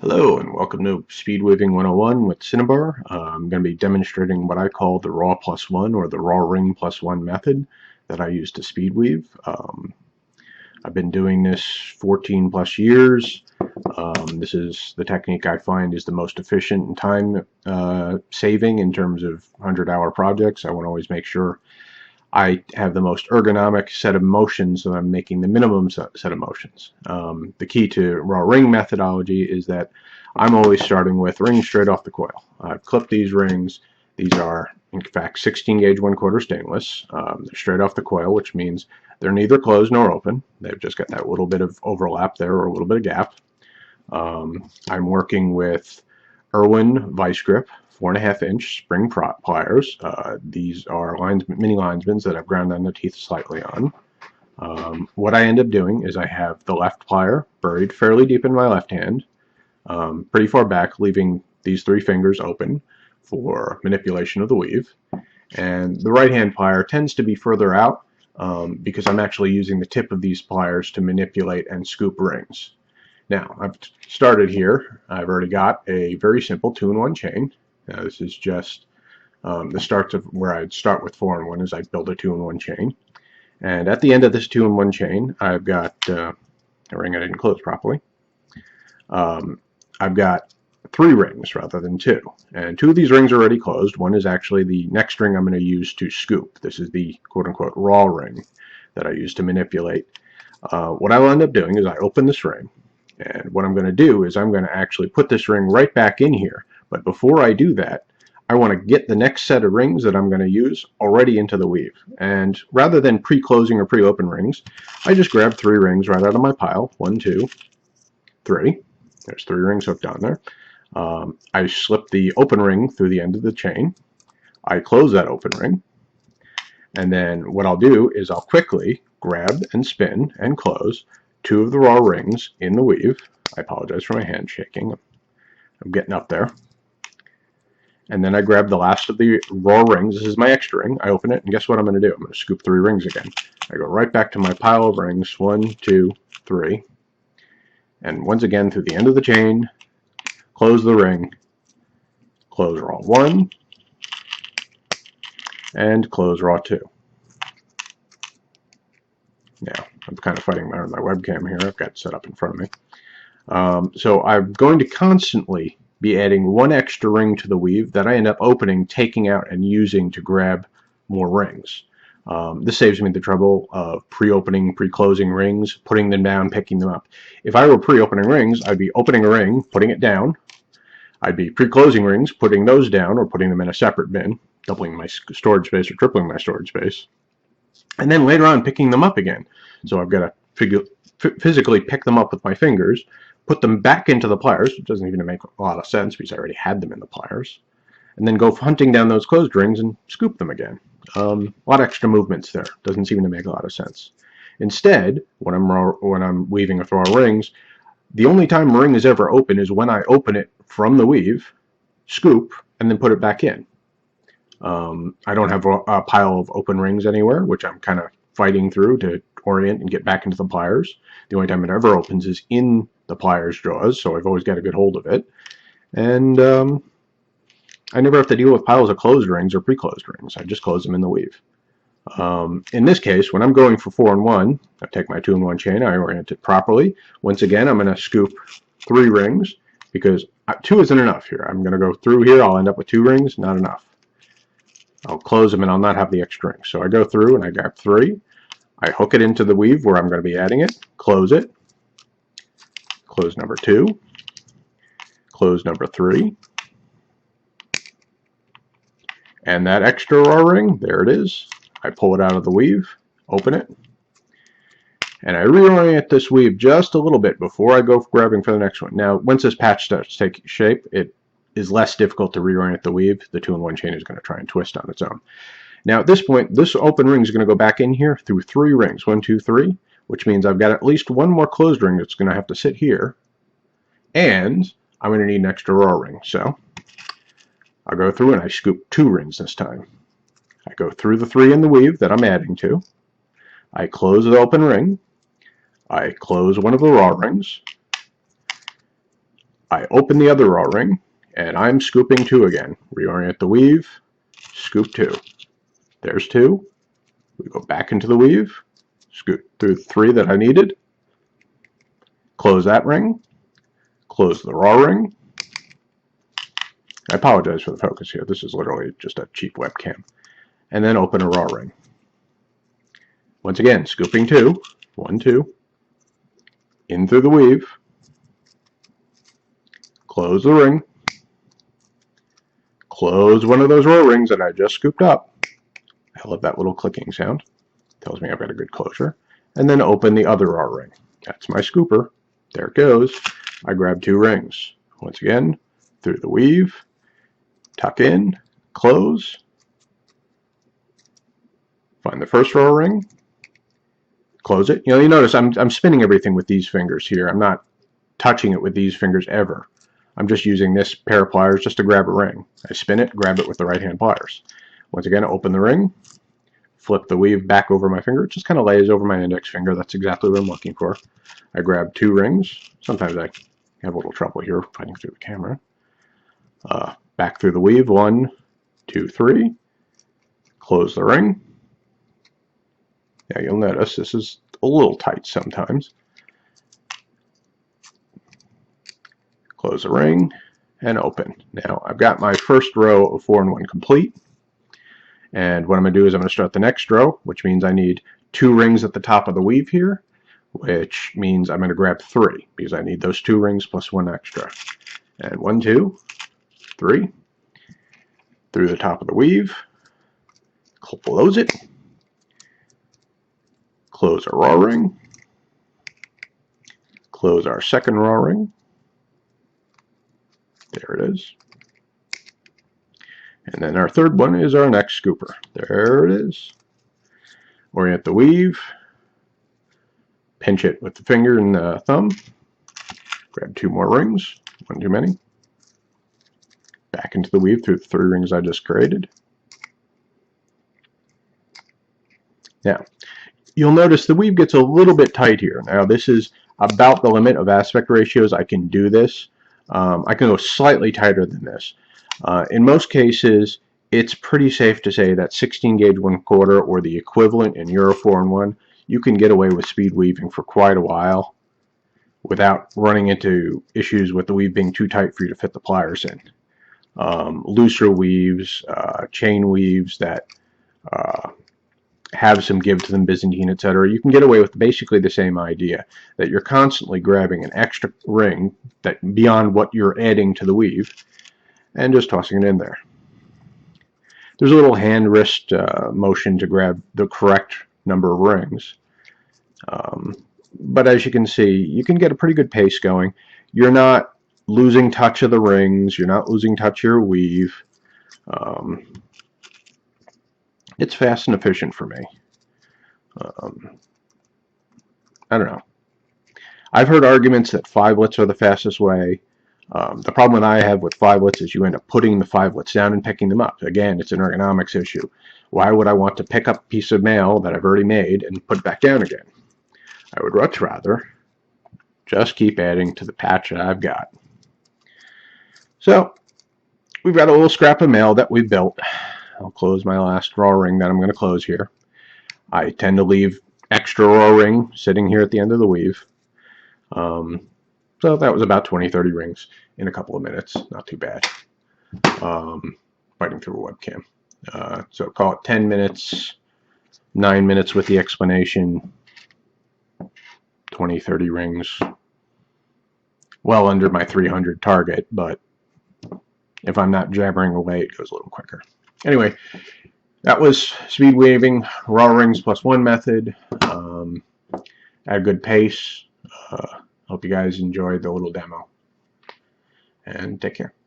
Hello and welcome to Speedweaving 101 with Cinnabar. I'm going to be demonstrating what I call the Raw+1 or the Raw Ring +1 method that I use to speedweave. I've been doing this 14 plus years. This is the technique I find is the most efficient and time saving in terms of 100-hour projects. I want to always make sure I have the most ergonomic set of motions, so I'm making the minimum set of motions. The key to raw ring methodology is that I'm always starting with rings straight off the coil. I've clipped these rings. These are, in fact, 16 gauge 1/4 stainless. They're straight off the coil, which means they're neither closed nor open. They've just got that little bit of overlap there or a little bit of gap. I'm working with Irwin vice grip 4.5-inch spring pliers. These are mini linesmans that I've ground down the teeth slightly on. What I end up doing is I have the left plier buried fairly deep in my left hand, pretty far back, leaving these 3 fingers open for manipulation of the weave. And the right hand plier tends to be further out because I'm actually using the tip of these pliers to manipulate and scoop rings. Now, I've started here. I've already got a very simple 2-in-1 chain. Now, this is just the start of where I'd start with 4-in-1 is I'd build a 2-in-1 chain. And at the end of this 2-in-1 chain, I've got a ring I didn't close properly. I've got 3 rings rather than 2. And 2 of these rings are already closed. One is actually the next ring I'm going to use to scoop. This is the quote-unquote raw ring that I use to manipulate. What I'll end up doing is I open this ring. And what I'm going to do is I'm going to actually put this ring right back in here. But before I do that, I want to get the next set of rings that I'm going to use already into the weave. And rather than pre-closing or pre-open rings, I just grab 3 rings right out of my pile. 1, 2, 3. There's 3 rings hooked on there. I slip the open ring through the end of the chain. I close that open ring. And then what I'll do is I'll quickly grab and spin and close 2 of the raw rings in the weave. I apologize for my hand shaking. I'm getting up there. And then I grab the last of the raw rings. This is my extra ring. I open it, and guess what I'm going to do? I'm going to scoop 3 rings again. I go right back to my pile of rings. 1, 2, 3. And once again, through the end of the chain, close the ring, close raw 1, and close raw 2. Now, I'm kind of fighting my webcam here. I've got it set up in front of me. So I'm going to constantly be adding 1 extra ring to the weave that I end up opening, taking out, and using to grab more rings. This saves me the trouble of pre-opening, pre-closing rings, putting them down, picking them up. If I were pre-opening rings, I'd be opening a ring, putting it down. I'd be pre-closing rings, putting those down or putting them in a separate bin, doubling my storage space or tripling my storage space. And then later on picking them up again. So I've got to physically pick them up with my fingers, put them back into the pliers, which doesn't even make a lot of sense because I already had them in the pliers, and then go hunting down those closed rings and scoop them again. A lot of extra movements there. Doesn't seem to make a lot of sense. Instead, when I'm weaving with raw rings, the only time a ring is ever open is when I open it from the weave, scoop, and then put it back in. I don't have a pile of open rings anywhere, which I'm kind of fighting through to orient and get back into the pliers. The only time it ever opens is in the pliers jaws, so I've always got a good hold of it. And I never have to deal with piles of closed rings or pre-closed rings. I just close them in the weave. In this case, when I'm going for 4-in-1, I take my 2-in-1 chain, I orient it properly. Once again, I'm going to scoop 3 rings because 2 isn't enough here. I'm going to go through here, I'll end up with 2 rings, not enough. I'll close them and I'll not have the extra ring. So I go through and I grab 3. I hook it into the weave where I'm going to be adding it, close it, close number 2, close number 3, and that extra raw ring, there it is. I pull it out of the weave, open it, and I reorient this weave just a little bit before I go grabbing for the next one. Now, once this patch starts taking shape, it is less difficult to reorient the weave. The 2-in-1 chain is going to try and twist on its own. Now at this point, this open ring is going to go back in here through 3 rings, 1, 2, 3, which means I've got at least 1 more closed ring that's going to have to sit here, and I'm going to need an extra raw ring. So I'll go through and I scoop 2 rings this time. I go through the 3 in the weave that I'm adding to. I close the open ring. I close one of the raw rings. I open the other raw ring, and I'm scooping 2 again. Reorient the weave, scoop 2. There's 2. We go back into the weave, scoop through 3 that I needed, close that ring, close the raw ring. I apologize for the focus here. This is literally just a cheap webcam. And then open a raw ring. Once again, scooping 2, 1, 2, in through the weave, close the ring, close one of those raw rings that I just scooped up. I love that little clicking sound. Tells me I've got a good closure. And then open the other raw ring. That's my scooper. There it goes. I grab 2 rings. Once again, through the weave, tuck in, close, find the first raw ring, close it. You notice I'm spinning everything with these fingers here. I'm not touching it with these fingers ever. I'm just using this pair of pliers just to grab a ring. I spin it, grab it with the right hand pliers. Once again, open the ring, flip the weave back over my finger. It just kind of lays over my index finger. That's exactly what I'm looking for. I grab 2 rings. Sometimes I have a little trouble here fighting through the camera. Back through the weave, 1, 2, 3. Close the ring. Yeah, you'll notice this is a little tight sometimes. Close the ring and open. Now I've got my first row of 4 and 1 complete. And what I'm going to do is I'm going to start the next row, which means I need 2 rings at the top of the weave here, which means I'm going to grab 3 because I need those 2 rings plus 1 extra. And 1, 2, 3, through the top of the weave, close it, close our raw ring, close our second raw ring. There it is. And then our third one is our next scooper. There it is. Orient the weave, pinch it with the finger and the thumb, grab 2 more rings, 1 too many, back into the weave through the 3 rings I just created. Now, you'll notice the weave gets a little bit tight here. Now, this is about the limit of aspect ratios I can do this. I can go slightly tighter than this. In most cases, it's pretty safe to say that 16 gauge 1/4 or the equivalent in Euro 4 and 1, you can get away with speed weaving for quite a while without running into issues with the weave being too tight for you to fit the pliers in. Looser weaves, chain weaves that have some give to them, Byzantine, etc. You can get away with basically the same idea, that you're constantly grabbing an extra ring that beyond what you're adding to the weave and just tossing it in there. There's a little hand wrist motion to grab the correct number of rings. But as you can see, you can get a pretty good pace going. You're not losing touch of the rings. You're not losing touch of your weave. It's fast and efficient for me. I don't know. I've heard arguments that 5-lits are the fastest way. The problem that I have with 5-lits is you end up putting the 5-lits down and picking them up. Again, it's an ergonomics issue. Why would I want to pick up a piece of mail that I've already made and put it back down again? I would much rather just keep adding to the patch that I've got. So, we've got a little scrap of mail that we built. I'll close my last raw ring that I'm going to close here. I tend to leave extra raw ring sitting here at the end of the weave. So that was about 20-30 rings in a couple of minutes. Not too bad. Fighting through a webcam. So call it 10 minutes, 9 minutes with the explanation, 20-30 rings. Well under my 300 target, but if I'm not jabbering away, it goes a little quicker. Anyway, that was speed weaving, raw rings plus 1 method at a good pace. Hope you guys enjoyed the little demo, and take care.